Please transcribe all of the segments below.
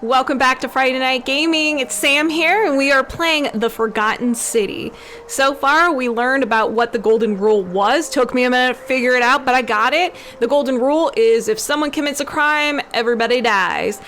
Welcome back to Friday Night Gaming. It's Sam here, and we are playing The Forgotten City. So far, we learned about what the Golden Rule was. Took me a minute to figure it out, but I got it. The Golden Rule is if someone commits a crime, everybody dies.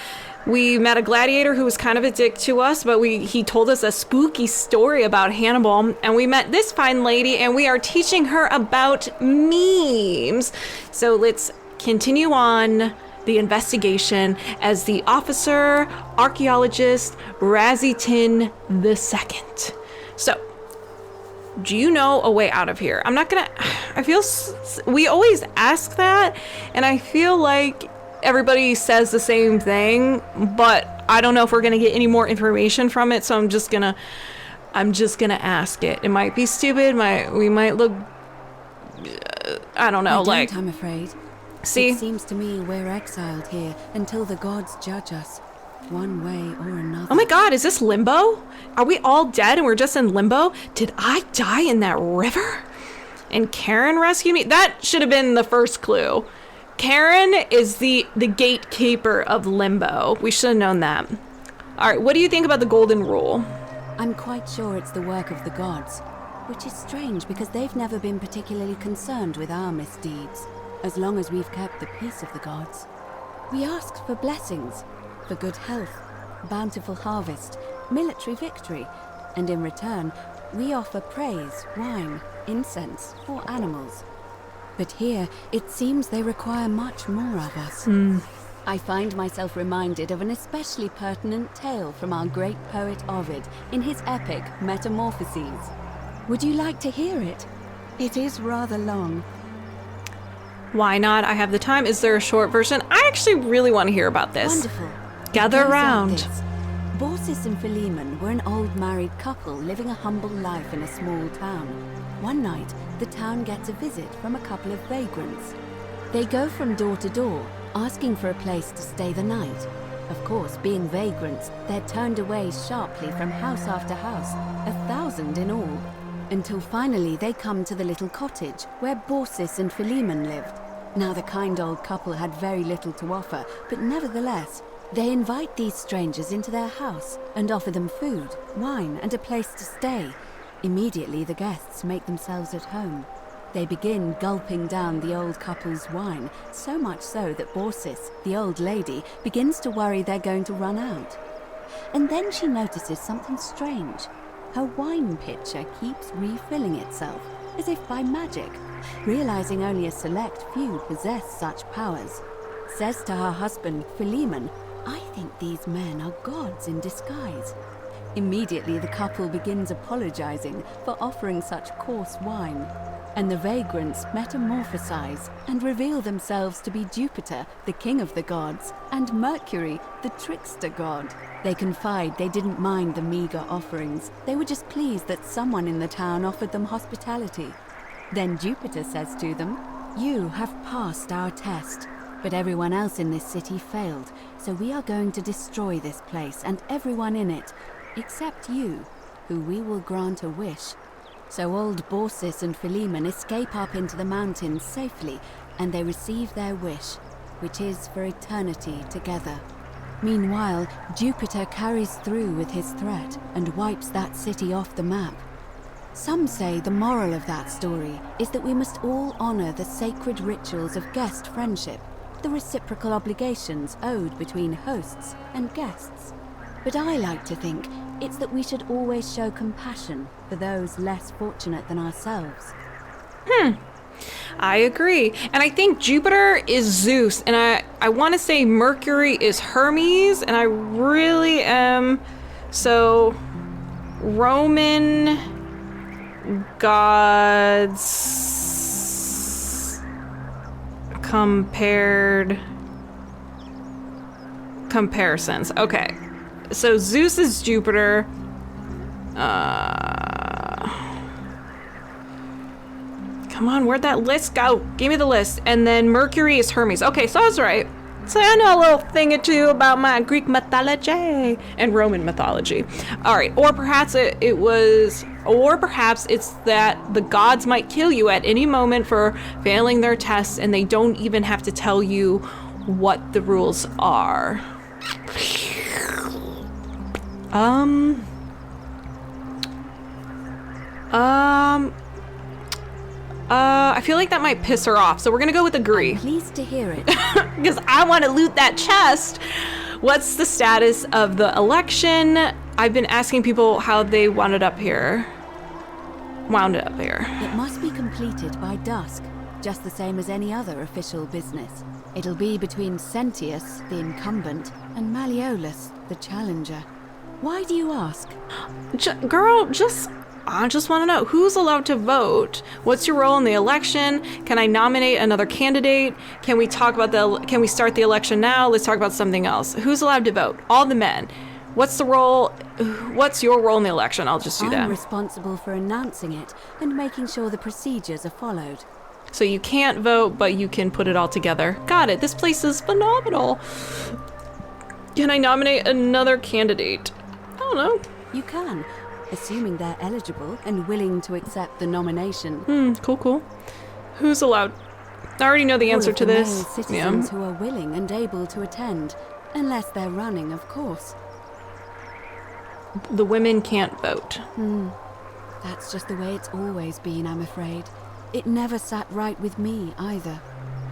We met a gladiator who was kind of a dick to us, but he told us a spooky story about Hannibal, and we met this fine lady, and we are teaching her about memes. So let's continue on the investigation as the officer archaeologist Razitin II. So, do you know a way out of here? We always ask that, and I feel like everybody says the same thing, but I don't know if we're gonna get any more information from it, so I'm just gonna ask it. It might be stupid, we might look, I don't know, I'm afraid. See? It seems to me we're exiled here until the gods judge us, one way or another. Oh my god, is this limbo? Are we all dead and we're just in limbo? Did I die in that river? And Karen rescued me? That should have been the first clue. Karen is the gatekeeper of limbo. We should have known that. Alright, what do you think about the Golden Rule? I'm quite sure it's the work of the gods, which is strange because they've never been particularly concerned with our misdeeds. As long as we've kept the peace of the gods. We asked for blessings, for good health, bountiful harvest, military victory, and in return, we offer praise, wine, incense, or animals. But here, it seems they require much more of us. I find myself reminded of an especially pertinent tale from our great poet Ovid in his epic Metamorphoses. Would you like to hear it? It is rather long. Why not? I have the time. Is there a short version? I actually really want to hear about this. Wonderful. Gather around. Baucis and Philemon were an old married couple living a humble life in a small town. One night, the town gets a visit from a couple of vagrants. They go from door to door, asking for a place to stay the night. Of course, being vagrants, they're turned away sharply from house after house, 1,000 in all, until finally they come to the little cottage where Baucis and Philemon lived. Now the kind old couple had very little to offer, but nevertheless, they invite these strangers into their house and offer them food, wine, and a place to stay. Immediately the guests make themselves at home. They begin gulping down the old couple's wine, so much so that Baucis, the old lady, begins to worry they're going to run out. And then she notices something strange. Her wine pitcher keeps refilling itself, as if by magic. Realizing only a select few possess such powers, says to her husband, Philemon, "I think these men are gods in disguise." Immediately the couple begins apologizing for offering such coarse wine, and the vagrants metamorphosize and reveal themselves to be Jupiter, the king of the gods, and Mercury, the trickster god. They confide they didn't mind the meager offerings. They were just pleased that someone in the town offered them hospitality. Then Jupiter says to them, "You have passed our test, but everyone else in this city failed, so we are going to destroy this place and everyone in it, except you, who we will grant a wish." So old Baucis and Philemon escape up into the mountains safely, and they receive their wish, which is for eternity together. Meanwhile, Jupiter carries through with his threat and wipes that city off the map. Some say the moral of that story is that we must all honor the sacred rituals of guest friendship, the reciprocal obligations owed between hosts and guests. But I like to think it's that we should always show compassion for those less fortunate than ourselves. I agree. And I think Jupiter is Zeus, and I want to say Mercury is Hermes, and I really am. So, Roman gods comparisons. Okay. So Zeus is Jupiter. Come on, where'd that list go? Give me the list. And then Mercury is Hermes. Okay, so I was right. So I know a little thing or two about my Greek mythology and Roman mythology. All right, or perhaps it's that the gods might kill you at any moment for failing their tests, and they don't even have to tell you what the rules are. Um, I feel like that might piss her off, so we're gonna go with agree. I'm pleased to hear it. Because I want to loot that chest. What's the status of the election? I've been asking people how they wound it up here. It must be completed by dusk, just the same as any other official business. It'll be between Sentius, the incumbent, and Malleolus, the challenger. Why do you ask? I just want to know, who's allowed to vote? What's your role in the election? Can I nominate another candidate? Can we start the election now? Let's talk about something else. Who's allowed to vote? All the men. What's your role in the election? I'll just do that. I'm responsible for announcing it and making sure the procedures are followed. So you can't vote, but you can put it all together. Got it. This place is phenomenal. Can I nominate another candidate? I don't know. You can, assuming they're eligible and willing to accept the nomination. Cool. Who's allowed? I already know the answer to this. Male citizens who are willing and able to attend, unless they're running, of course. The women can't vote. That's just the way it's always been, I'm afraid. It never sat right with me, either.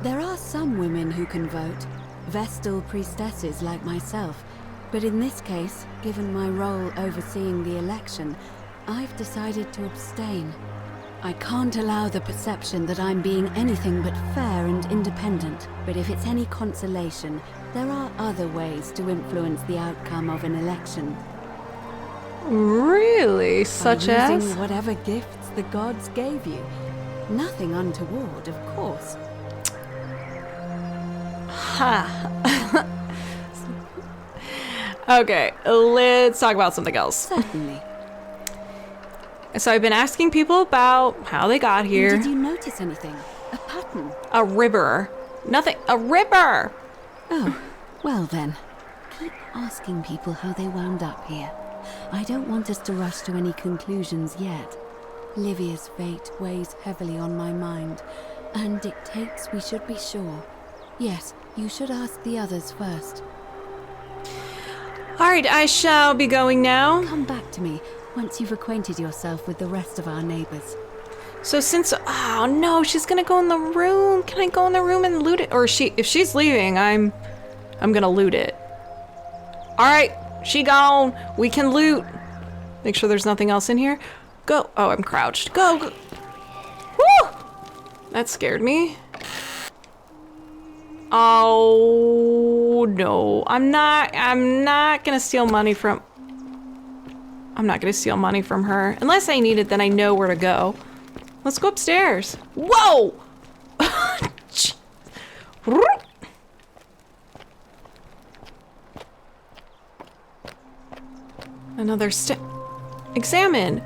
There are some women who can vote, Vestal priestesses like myself, but in this case, given my role overseeing the election, I've decided to abstain. I can't allow the perception that I'm being anything but fair and independent, but if it's any consolation, there are other ways to influence the outcome of an election. Really? Such By as? using whatever gifts the gods gave you. Nothing untoward, of course. Ha. Okay, let's talk about something else. Certainly. So I've been asking people about how they got here. And did you notice anything? A pattern? A river. Nothing. A river! Oh, well then. Keep asking people how they wound up here. I don't want us to rush to any conclusions yet. Livia's fate weighs heavily on my mind, and dictates we should be sure. Yes, you should ask the others first. Alright, I shall be going now. Come back to me once you've acquainted yourself with the rest of our neighbors. So oh no, she's gonna go in the room. Can I go in the room and loot it? Or if she's leaving, I'm gonna loot it. Alright, she gone. We can loot. Make sure there's nothing else in here. Go. Oh, I'm crouched. Go. Woo! That scared me. Oh no. I'm not gonna steal money from her. Unless I need it, then I know where to go. Let's go upstairs. Whoa! Another examine.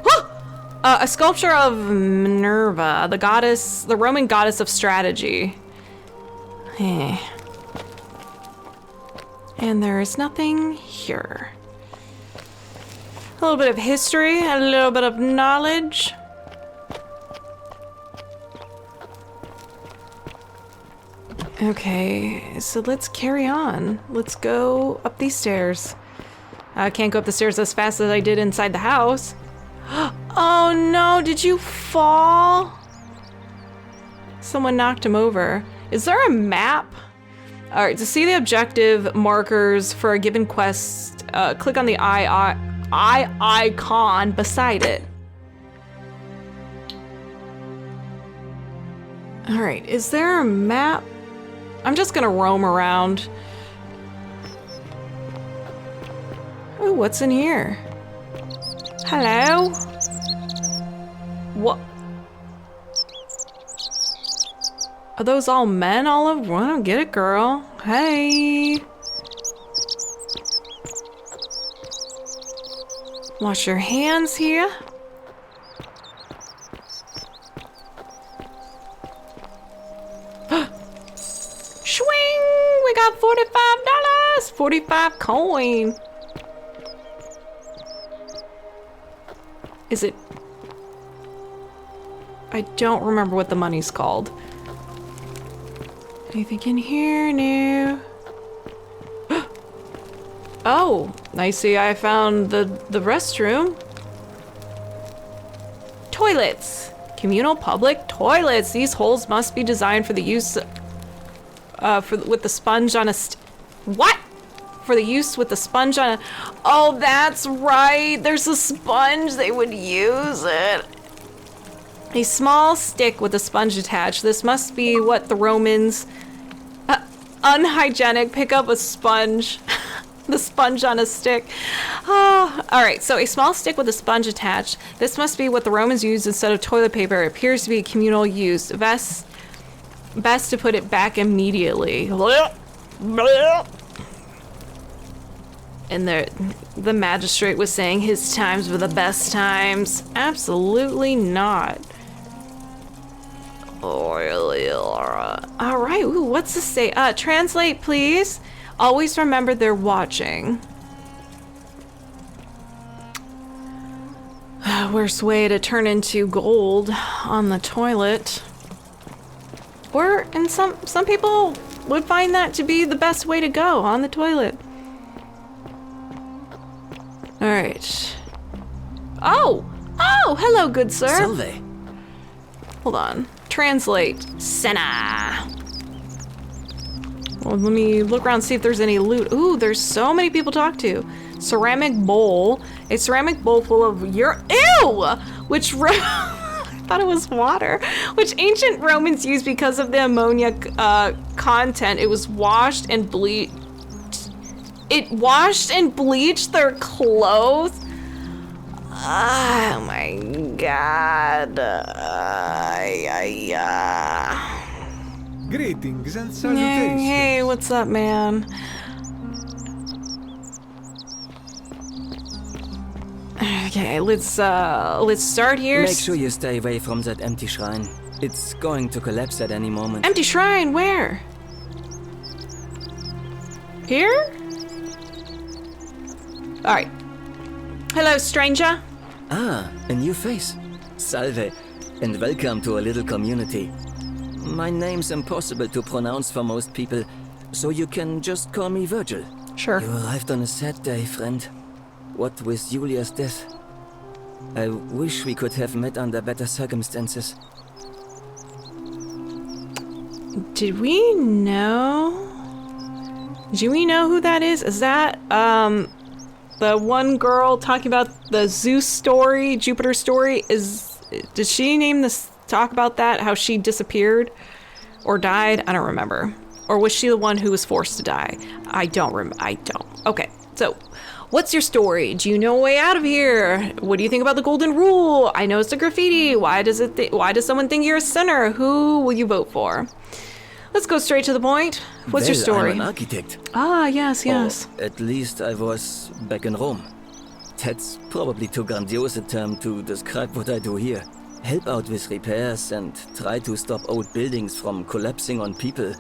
A sculpture of Minerva, the Roman goddess of strategy. And there is nothing here. A little bit of history, a little bit of knowledge. Okay, so let's carry on. Let's go up these stairs. I can't go up the stairs as fast as I did inside the house. Oh no, did you fall? Someone knocked him over. Is there a map? Alright, to see the objective markers for a given quest, click on the eye icon beside it. Alright, is there a map? I'm just gonna roam around. Oh, what's in here? Hello? What? Are those all men all over? I don't get it, girl. Hey. Wash your hands here. Swing! We got $45! 45 coin. Is it? I don't remember what the money's called. Anything in here? No. Oh, I see I found the restroom. Toilets. Communal public toilets. These holes must be designed for the use with the sponge on a what? For the use with the sponge on a... Oh, that's right. There's a sponge. They would use it. A small stick with a sponge attached. This must be what the Romans... unhygienic. Pick up a sponge. The sponge on a stick. Oh, all right, so a small stick with a sponge attached. This must be what the Romans used instead of toilet paper. It appears to be communal use. Best to put it back immediately. And the magistrate was saying his times were the best times. Absolutely not. All right, ooh, what's this say? Translate, please. Always remember they're watching. Worst way to turn into gold on the toilet. And some people would find that to be the best way to go on the toilet. All right. Oh, hello, good sir. Salve. Hold on. Translate. Senna. Well, let me look around, see if there's any loot. Ooh, there's so many people to talk to. Ceramic bowl. A ceramic bowl full of ew! Which I thought it was water. Which ancient Romans used because of the ammonia content. It was washed and bleached. It washed and bleached their clothes. Oh my god. Greetings and salutations. Hey, what's up, man? Okay, let's start here. Make sure you stay away from that empty shrine. It's going to collapse at any moment. Empty shrine, where? Here? Alright. Hello, stranger. Ah, a new face. Salve, and welcome to a little community. My name's impossible to pronounce for most people, so you can just call me Vergil. Sure. You arrived on a sad day, friend. What with Julia's death? I wish we could have met under better circumstances. Did we know? Do we know who that is? Is that, the one girl talking about the Zeus story, Jupiter story? Did she name this, talk about that, how she disappeared or died? I don't remember. Or was she the one who was forced to die? I don't. Okay, so what's your story? Do you know a way out of here? What do you think about the Golden Rule? I know it's a graffiti. Why does someone think you're a sinner? Who will you vote for? Let's go straight to the point. What's your story? I'm an architect. Ah, yes. Or at least I was back in Rome. That's probably too grandiose a term to describe what I do here. Help out with repairs and try to stop old buildings from collapsing on people.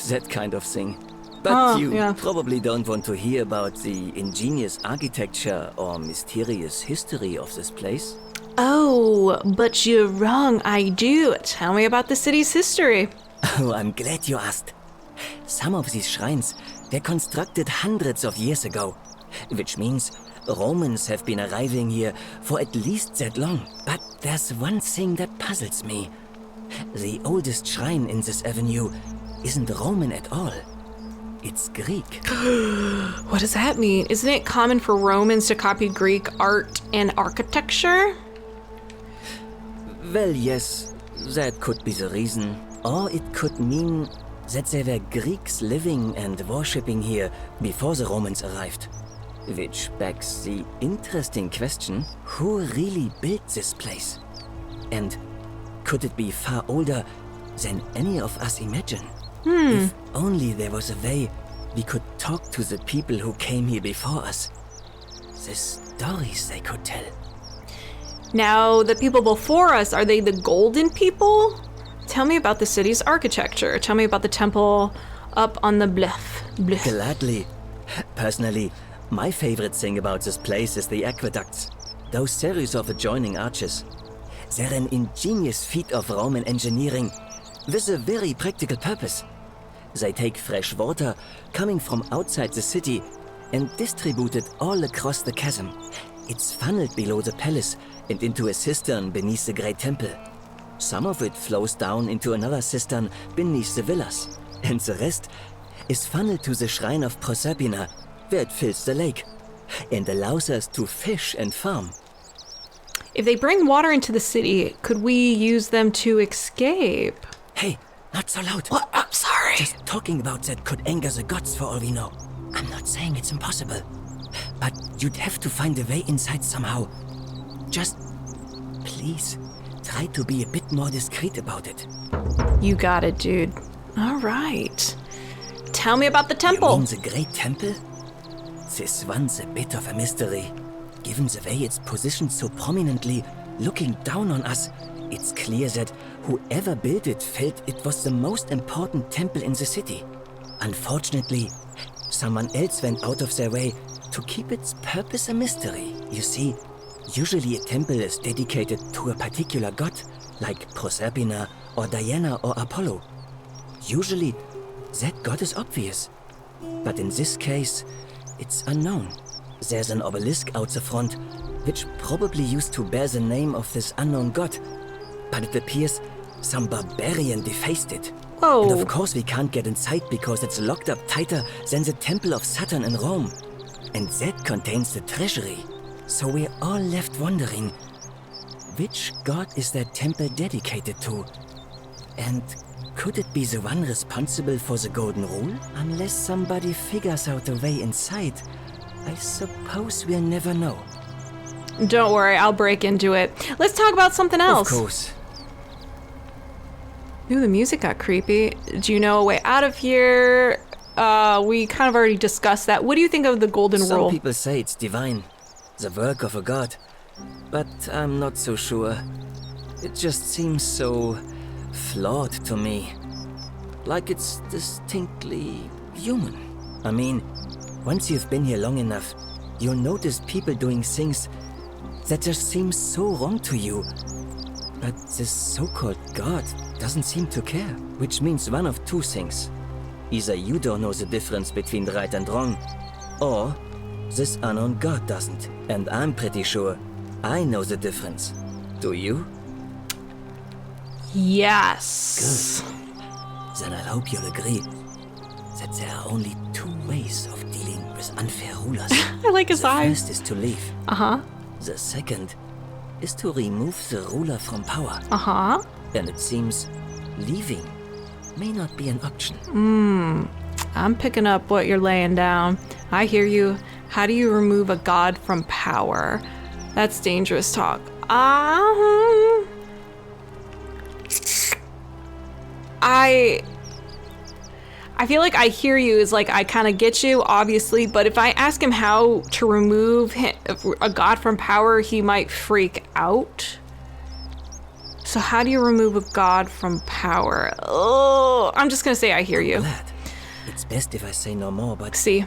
That kind of thing. But you probably don't want to hear about the ingenious architecture or mysterious history of this place. Oh, but you're wrong. I do. Tell me about the city's history. Oh, I'm glad you asked. Some of these shrines were constructed hundreds of years ago, which means Romans have been arriving here for at least that long. But there's one thing that puzzles me. The oldest shrine in this avenue isn't Roman at all. It's Greek. What does that mean? Isn't it common for Romans to copy Greek art and architecture? Well, yes, that could be the reason. Or it could mean that there were Greeks living and worshipping here before the Romans arrived. Which begs the interesting question, who really built this place? And could it be far older than any of us imagine? If only there was a way we could talk to the people who came here before us. The stories they could tell. Now, the people before us, are they the golden people? Tell me about the city's architecture. Tell me about the temple up on the bluff. Gladly. Personally, my favorite thing about this place is the aqueducts. Those series of adjoining arches. They're an ingenious feat of Roman engineering with a very practical purpose. They take fresh water coming from outside the city and distributed all across the chasm. It's funneled below the palace and into a cistern beneath the great temple. Some of it flows down into another cistern beneath the villas, and the rest is funneled to the shrine of Proserpina, where it fills the lake, and allows us to fish and farm. If they bring water into the city, could we use them to escape? Hey, not so loud. What? I'm sorry. Just talking about that could anger the gods for all we know. I'm not saying it's impossible, but you'd have to find a way inside somehow. Just, please, try to be a bit more discreet about it. You got it, dude. All right. Tell me about the temple. You mean the great temple? This one's a bit of a mystery. Given the way it's positioned so prominently, looking down on us, it's clear that whoever built it felt it was the most important temple in the city. Unfortunately, someone else went out of their way to keep its purpose a mystery. You see, usually a temple is dedicated to a particular god, like Proserpina or Diana or Apollo. Usually, that god is obvious. But in this case, it's unknown. There's an obelisk out the front, which probably used to bear the name of this unknown god. But it appears some barbarian defaced it. Whoa. And of course we can't get inside because it's locked up tighter than the Temple of Saturn in Rome. And that contains the treasury. So we're all left wondering, which god is that temple dedicated to? And could it be the one responsible for the Golden Rule? Unless somebody figures out a way inside, I suppose we'll never know. Don't worry, I'll break into it. Let's talk about something else. Of course. Ooh, the music got creepy. Do you know a way out of here? We kind of already discussed that. What do you think of the Golden Rule? Some people say it's divine, the work of a god. But I'm not so sure. It just seems so flawed to me. Like it's distinctly human. I mean, once you've been here long enough, you'll notice people doing things that just seem so wrong to you. But this so-called god doesn't seem to care, which means one of two things. Either you don't know the difference between right and wrong, or this unknown god doesn't. And I'm pretty sure I know the difference. Do you? Yes. Good. Then I hope you'll agree that there are only two ways of dealing with unfair rulers. I like his The eyes. first is to leave. Uh-huh. The second is to remove the ruler from power. Uh-huh. And it seems leaving may not be an option. I'm picking up what you're laying down. I hear you. How do you remove a god from power? That's dangerous talk. I feel like I hear you is like I kind of get you, obviously, but if I ask him how to remove a god from power, he might freak out. So how do you remove a god from power? Oh, I'm just gonna say I hear you. Glad. It's best if I say no more, but See.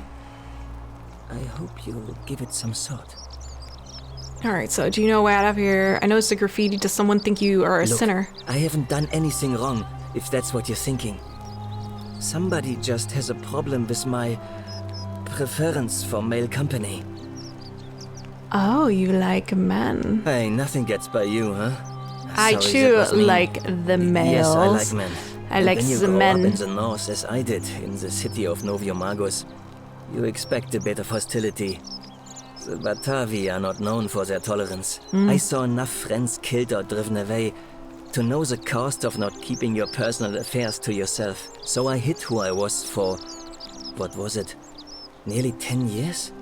I hope you'll give it some thought. All right, so do you know a way out of here? I noticed a graffiti. Does someone think you are a Look, sinner? I haven't done anything wrong, if that's what you're thinking. Somebody just has a problem with my preference for male company. Oh, you like men. Hey, nothing gets by you, huh? I Sorry, too that was mean. like the males. Yes, I like men. I And like when you the grow men. up in the north, as I did, in the city of Noviomagus, you expect a bit of hostility. The Batavi are not known for their tolerance. I saw enough friends killed or driven away to know the cost of not keeping your personal affairs to yourself. So I hid who I was for, what was it, nearly 10 years?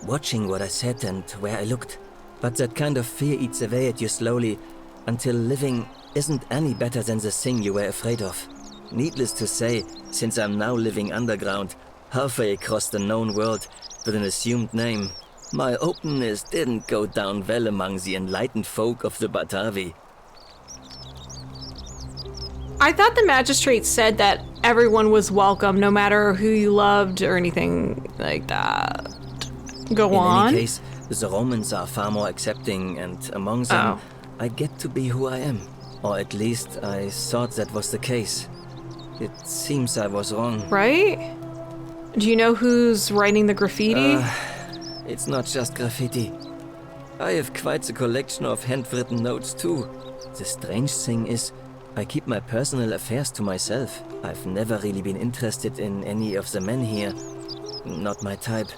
Watching what I said and where I looked. But that kind of fear eats away at you slowly, until living isn't any better than the thing you were afraid of. Needless to say, since I'm now living underground, halfway across the known world, with an assumed name, my openness didn't go down well among the enlightened folk of the Batavi. I thought the magistrate said that everyone was welcome, no matter who you loved or anything like that. Go on. In any case, the Romans are far more accepting, and among them, Oh. I get to be who I am. Or at least I thought that was the case. It seems I was wrong. Right? Do you know who's writing the graffiti? It's not just graffiti. I have quite a collection of handwritten notes too. The strange thing is, I keep my personal affairs to myself. I've never really been interested in any of the men here. Not my type.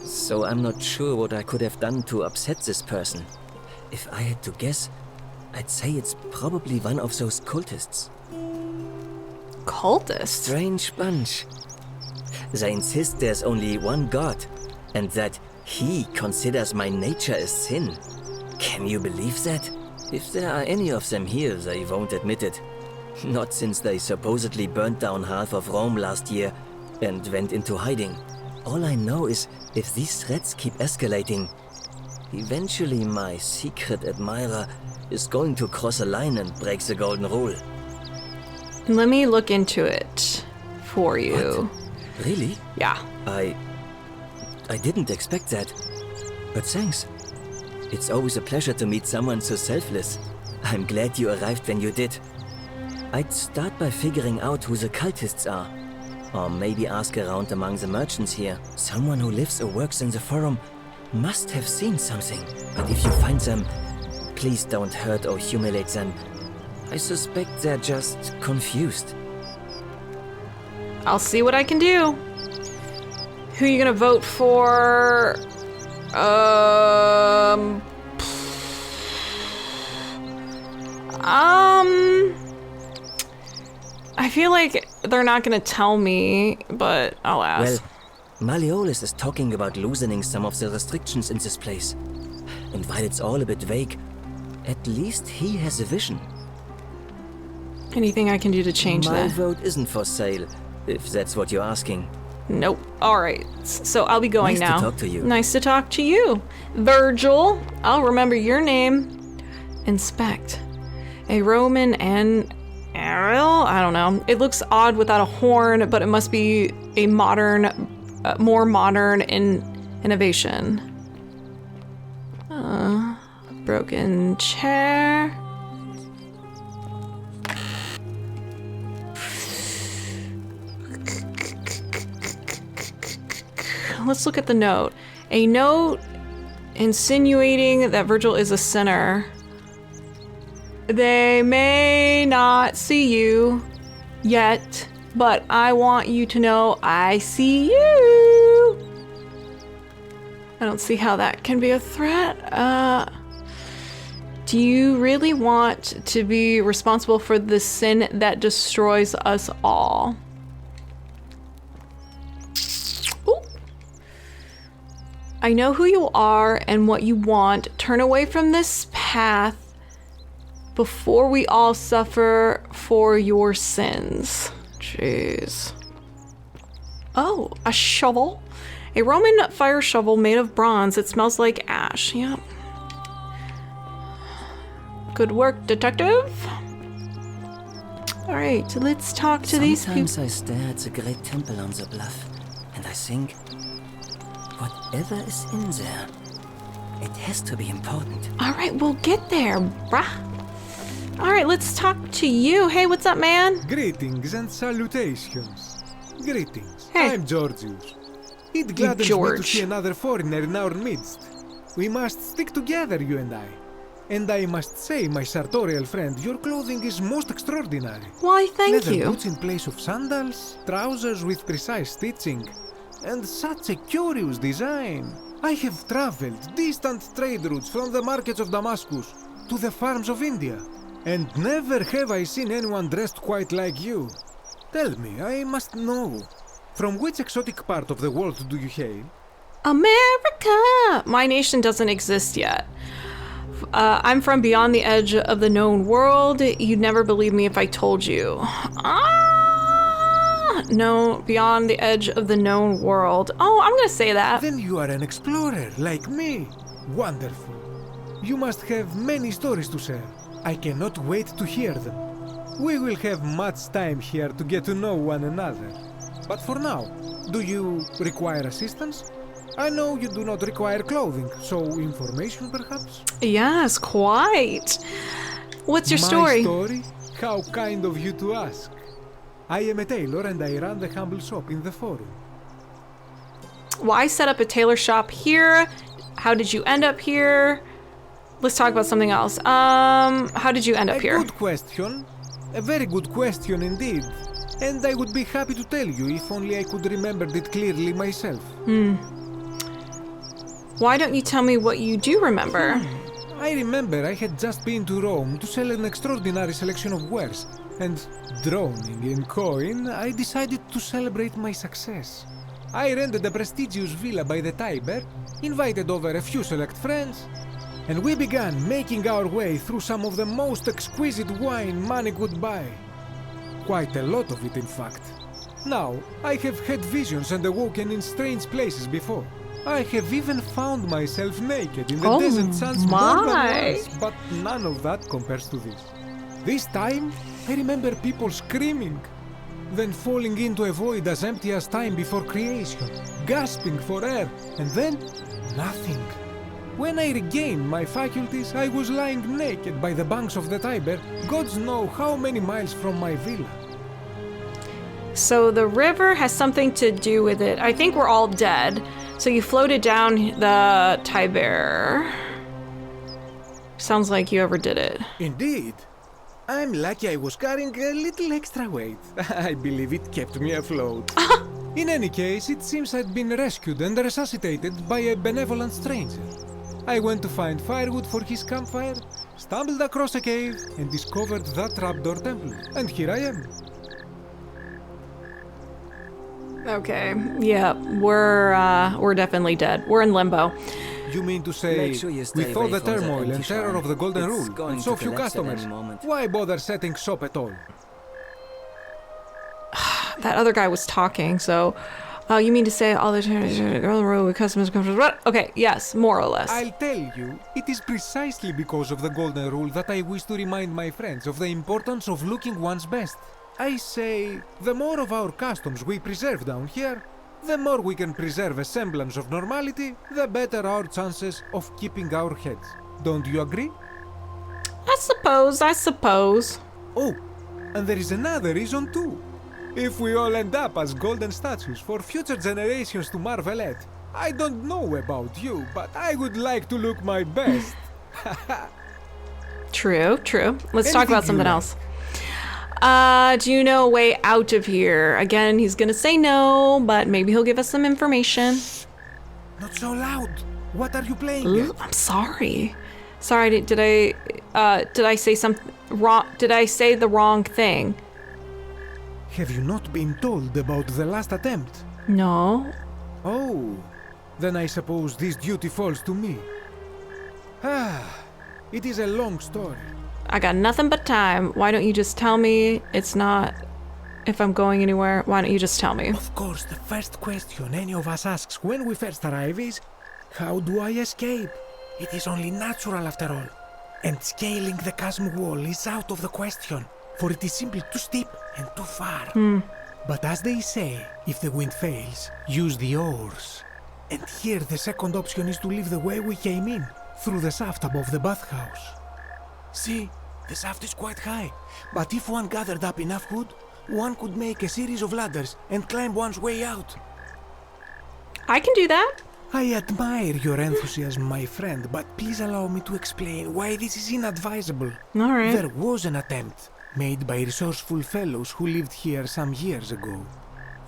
So I'm not sure what I could have done to upset this person. If I had to guess, I'd say it's probably one of those cultists. Cultist? Strange bunch. They insist there's only one God, and that he considers my nature a sin. Can you believe that? If there are any of them here, they won't admit it. Not since they supposedly burnt down half of Rome last year and went into hiding. All I know is, if these threats keep escalating, eventually my secret admirer is going to cross a line and break the golden rule. Let me look into it for you. What? Really? Yeah. I didn't expect that. But thanks. It's always a pleasure to meet someone so selfless. I'm glad you arrived when you did. I'd start by figuring out who the cultists are. Or maybe ask around among the merchants here. Someone who lives or works in the forum must have seen something. But if you find them, please don't hurt or humiliate them. I suspect they're just confused. I'll see what I can do. Who are you gonna vote for? I feel like they're not gonna tell me, but I'll ask. Well, Malleolus is talking about loosening some of the restrictions in this place. And while it's all a bit vague, at least he has a vision. Anything I can do to change My that? vote isn't for sale, if that's what you're asking. Nope. All right. So I'll be going Nice now. to talk to you. Nice to talk to you. Vergil. I'll remember your name. Inspect. A Roman and Ariel? I don't know. It looks odd without a horn, but it must be a modern, more modern innovation. Broken chair. Let's look at the note. A note insinuating that Vergil is a sinner. They may not see you yet, but I want you to know I see you. I don't see how that can be a threat. Do you really want to be responsible for the sin that destroys us all? I know who you are and what you want. Turn away from this path before we all suffer for your sins. Jeez. Oh, a shovel. A Roman fire shovel made of bronze. It smells like ash. Yep. Good work, detective. All right, let's talk to these people. Sometimes I stare at the great temple on the bluff, and I think, whatever is in there, it has to be important. All right, we'll get there, brah. All right, let's talk to you. Hey, what's up, man? Greetings and salutations. Greetings. Hey. I'm Georgius. It gladdens me to George. see another foreigner in our midst. We must stick together, you and I. And I must say, my sartorial friend, your clothing is most extraordinary. Why, thank Leather you. boots in place of sandals, trousers with precise stitching, and such a curious design. I have traveled distant trade routes from the markets of Damascus to the farms of India, and never have I seen anyone dressed quite like you. Tell me, I must know, from which exotic part of the world do you hail? America! My nation doesn't exist yet. I'm from beyond the edge of the known world. You'd never believe me if I told you. No, beyond the edge of the known world. Oh, I'm gonna say that. Then you are an explorer, like me. Wonderful. You must have many stories to share. I cannot wait to hear them. We will have much time here to get to know one another. But for now, do you require assistance? I know you do not require clothing, so information perhaps? Yes, quite. What's your story? My story? How kind of you to ask. I am a tailor and I run the humble shop in the forum. Why set up a tailor shop here? How did you end up here? Let's talk about something else. How did you end up here? A good question. A very good question indeed. And I would be happy to tell you if only I could remember it clearly myself. Why don't you tell me what you do remember? I remember I had just been to Rome to sell an extraordinary selection of wares, and drowning in coin, I decided to celebrate my success. I rented a prestigious villa by the Tiber, invited over a few select friends, and we began making our way through some of the most exquisite wine money could buy. Quite a lot of it, in fact. Now, I have had visions and awoken in strange places before. I have even found myself naked in the desert sands more than once, but none of that compares to this. This time, I remember people screaming, then falling into a void as empty as time before creation, gasping for air, and then nothing. When I regained my faculties, I was lying naked by the banks of the Tiber, gods know how many miles from my villa. So the river has something to do with it. I think we're all dead. So you floated down the Tiber. Sounds like you overdid it. Indeed. I'm lucky I was carrying a little extra weight. I believe it kept me afloat. In any case, it seems I'd been rescued and resuscitated by a benevolent stranger. I went to find firewood for his campfire, stumbled across a cave, and discovered that trapdoor temple. And here I am. Okay, yeah, we're definitely dead. We're in limbo. You mean to say, Make sure you stay with all away the from the turmoil and empty terror shrine. of the Golden It's Rule, going and so to few collapse at any customers, moment. why bother setting shop at all? That other guy was talking, so... you mean to say all the Golden Rule with customers come from... Okay, yes, more or less. I'll tell you, it is precisely because of the Golden Rule that I wish to remind my friends of the importance of looking one's best. I say, the more of our customs we preserve down here, the more we can preserve a semblance of normality, the better our chances of keeping our heads. Don't you agree? I suppose. Oh, and there is another reason too. If we all end up as golden statues for future generations to marvel at, I don't know about you, but I would like to look my best. True. Let's talk Anything about something you else. Do you know a way out of here? Again, he's gonna say no, but maybe he'll give us some information. Not so loud. What are you playing Ooh, at? I'm sorry. Sorry, did I say something wrong? Did I say the wrong thing? Have you not been told about the last attempt? No. Oh, then I suppose this duty falls to me. It is a long story. I got nothing but time. Why don't you just tell me it's not... If I'm going anywhere, why don't you just tell me? Of course, the first question any of us asks when we first arrive is, how do I escape? It is only natural after all. And scaling the chasm wall is out of the question, for it is simply too steep and too far. But as they say, if the wind fails, use the oars. And here the second option is to leave the way we came in, through the shaft above the bathhouse. See, the shaft is quite high, but if one gathered up enough wood, one could make a series of ladders and climb one's way out. I can do that. I admire your enthusiasm, my friend, but please allow me to explain why this is inadvisable. All right. There was an attempt made by resourceful fellows who lived here some years ago.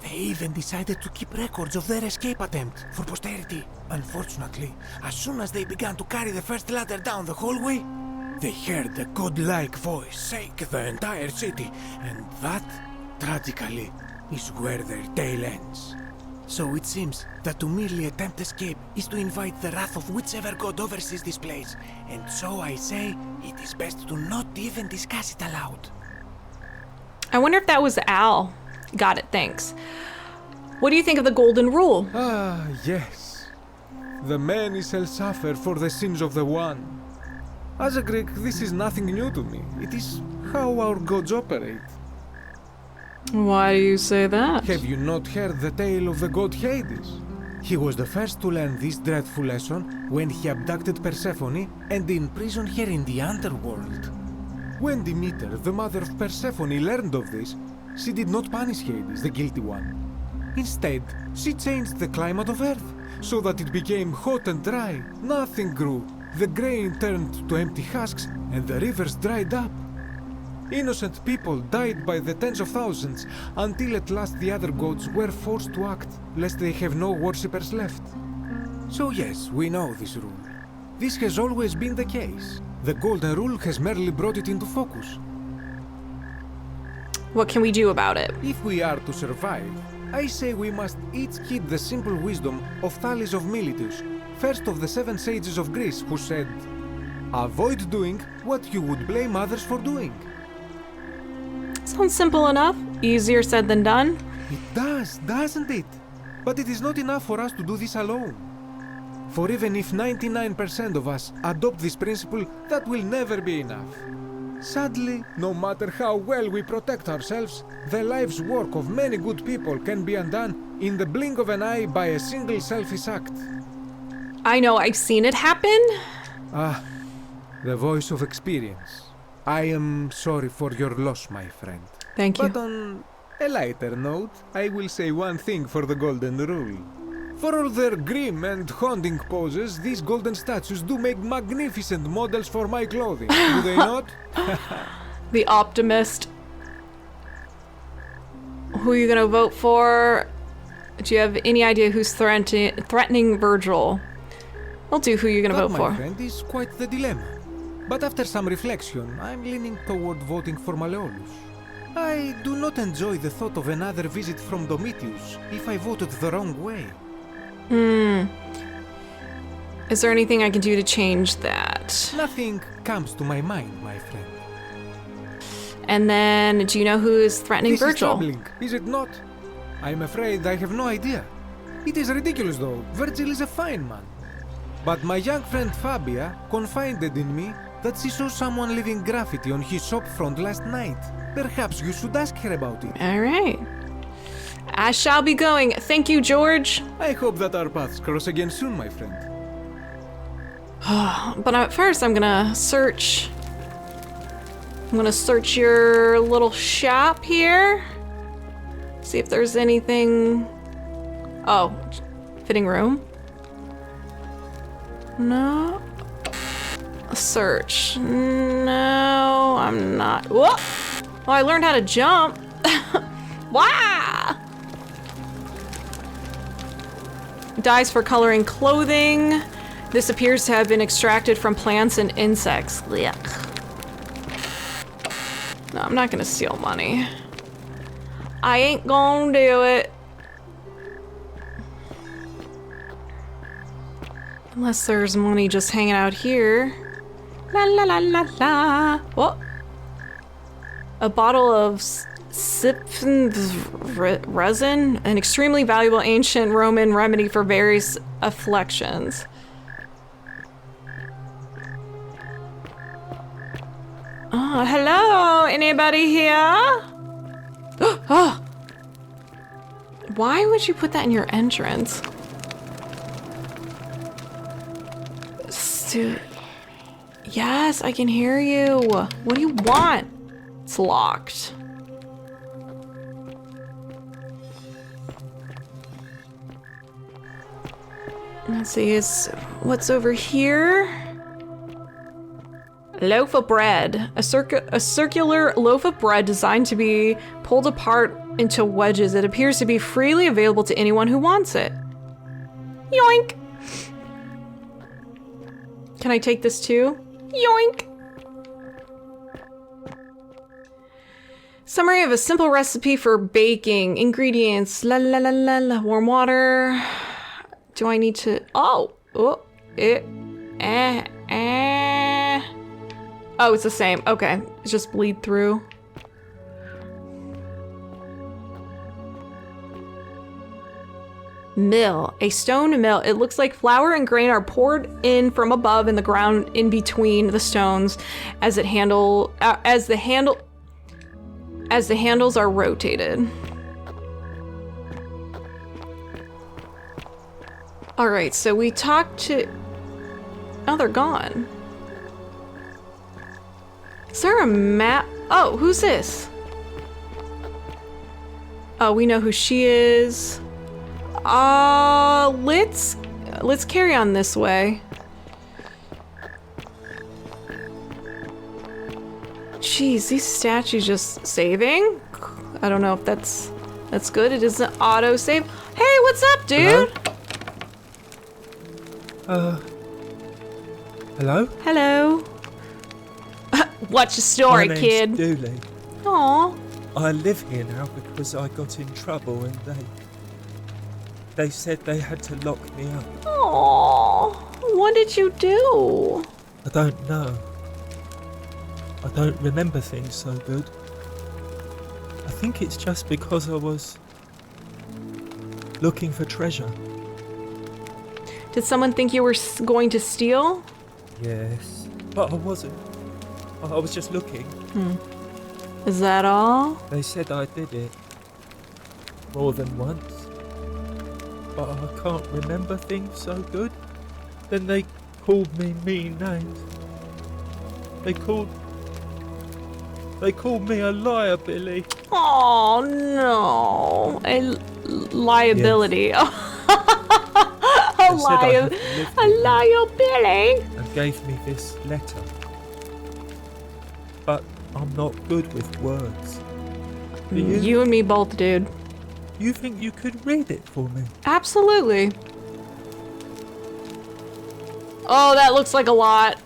They even decided to keep records of their escape attempt for posterity. Unfortunately, as soon as they began to carry the first ladder down the hallway, they heard a godlike voice shake the entire city, and that, tragically, is where their tale ends. So it seems that to merely attempt escape is to invite the wrath of whichever god oversees this place, and so I say it is best to not even discuss it aloud. I wonder if that was Al. Got it, thanks. What do you think of the Golden Rule? Ah, yes. The many shall suffer for the sins of the one. As a Greek, this is nothing new to me. It is how our gods operate. Why do you say that? Have you not heard the tale of the god Hades? He was the first to learn this dreadful lesson when he abducted Persephone and imprisoned her in the underworld. When Demeter, the mother of Persephone, learned of this, she did not punish Hades, the guilty one. Instead, she changed the climate of Earth so that it became hot and dry. Nothing grew. The grain turned to empty husks and the rivers dried up. Innocent people died by the tens of thousands until at last the other gods were forced to act, lest they have no worshippers left. So yes, we know this rule. This has always been the case. The Golden Rule has merely brought it into focus. What can we do about it? If we are to survive, I say we must each heed the simple wisdom of Thales of Miletus, first of the 7 sages of Greece, who said, "Avoid doing what you would blame others for doing." Sounds simple enough. Easier said than done. It does, doesn't it? But it is not enough for us to do this alone. For even if 99% of us adopt this principle, that will never be enough. Sadly, no matter how well we protect ourselves, the life's work of many good people can be undone in the blink of an eye by a single selfish act. I know, I've seen it happen. Ah, the voice of experience. I am sorry for your loss, my friend. Thank you. But on a lighter note, I will say one thing for the Golden Rule. For all their grim and haunting poses, these golden statues do make magnificent models for my clothing, do they not? The optimist. Who are you gonna vote for? Do you have any idea who's threatening Vergil? I'll do who you're gonna That, vote my for. friend, is quite the dilemma. But after some reflection, I'm leaning toward voting for Malleolus. I do not enjoy the thought of another visit from Domitius if I voted the wrong way. Is there anything I can do to change that? Nothing comes to my mind, my friend. And then, do you know who is threatening This is Vergil? troubling, is it not? I'm afraid I have no idea. It is ridiculous, though. Vergil is a fine man. But my young friend Fabia confided in me that she saw someone leaving graffiti on his shop front last night. Perhaps you should ask her about it. All right. I shall be going. Thank you, George. I hope that our paths cross again soon, my friend. But first, I'm gonna search. I'm gonna search your little shop here. See if there's anything. Oh, fitting room. No. Search. No, I'm not. Whoa! Oh, I learned how to jump. Wow! Dyes for coloring clothing. This appears to have been extracted from plants and insects. Yuck. No, I'm not gonna steal money. I ain't gonna do it. Unless there's money just hanging out here. La la la la la. What? A bottle of Sipfen resin, an extremely valuable ancient Roman remedy for various afflictions. Oh, hello, anybody here? Oh. Why would you put that in your entrance? Yes, I can hear you. What do you want? It's locked. Let's see, what's over here? Loaf of bread. A circular loaf of bread designed to be pulled apart into wedges. It appears to be freely available to anyone who wants it. Yoink! Can I take this too? Yoink! Summary of a simple recipe for baking. Ingredients. La la la la la. Warm water. Do I need to... Oh! Oh! Oh, it's the same. Okay. It's just bleed through. Mill. A stone mill. It looks like flour and grain are poured in from above in the ground in between the stones as the handles are rotated. All right, so we talked to... Oh, they're gone. Is there a map? Oh, who's this? Oh, we know who she is. Let's carry on this way. Jeez, these statues just saving? I don't know if that's good. It is an auto save. Hey, what's up, dude? Hello? Hello. What's your story, My name's kid? Duli. Aw. I live here now because I got in trouble and they said they had to lock me up. Aw. What did you do? I don't know. I don't remember things so good. I think it's just because I was looking for treasure. Did someone think you were going to steal? Yes. But I wasn't. I was just looking. Is that all? They said I did it. More than once. But I can't remember things so good. Then they called me mean names. They called me a liar, Billy. Oh no. A liability. They said I had to live A here liability. and gave me this letter. But I'm not good with words. Do you? You and me both, dude. You think you could read it for me? Absolutely. Oh, that looks like a lot.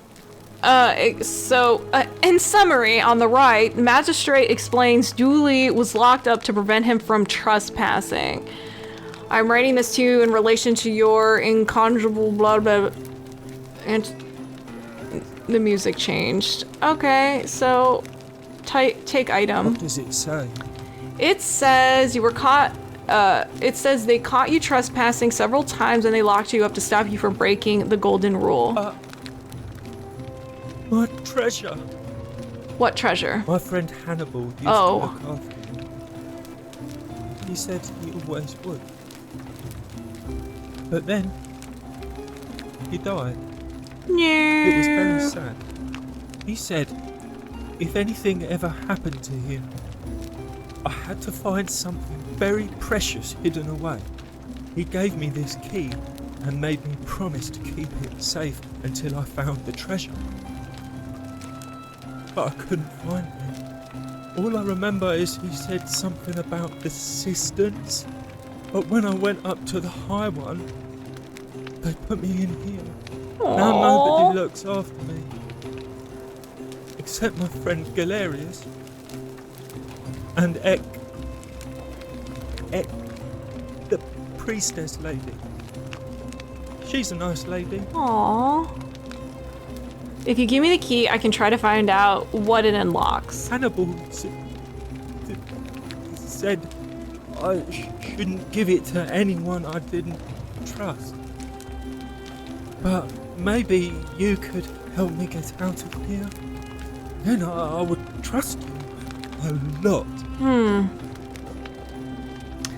In summary, on the right, the magistrate explains Duli was locked up to prevent him from trespassing. I'm writing this to you in relation to your incontrovertible blah blah. And the music changed. Okay, so take item. What does it say? It says you were caught. It says they caught you trespassing several times and they locked you up to stop you from breaking the golden rule. My treasure. What treasure? My friend Hannibal used to look after me. He said he always would. But then, he died. Yeah. It was very sad. He said, if anything ever happened to him, I had to find something very precious hidden away. He gave me this key and made me promise to keep it safe until I found the treasure. But I couldn't find it. All I remember is he said something about the cisterns, but when I went up to the high one, they put me in here. Now nobody looks after me, except my friend Galerius and Ek, the priestess lady. She's a nice lady. Aww. If you give me the key, I can try to find out what it unlocks. Hannibal said I shouldn't give it to anyone I didn't trust. But maybe you could help me get out of here. Then I would trust you a lot.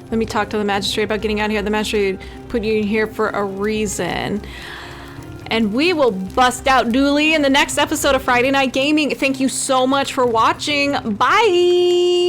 Let me talk to the magistrate about getting out of here. The magistrate put you in here for a reason. And we will bust out Duli in the next episode of Friday Night Gaming. Thank you so much for watching. Bye!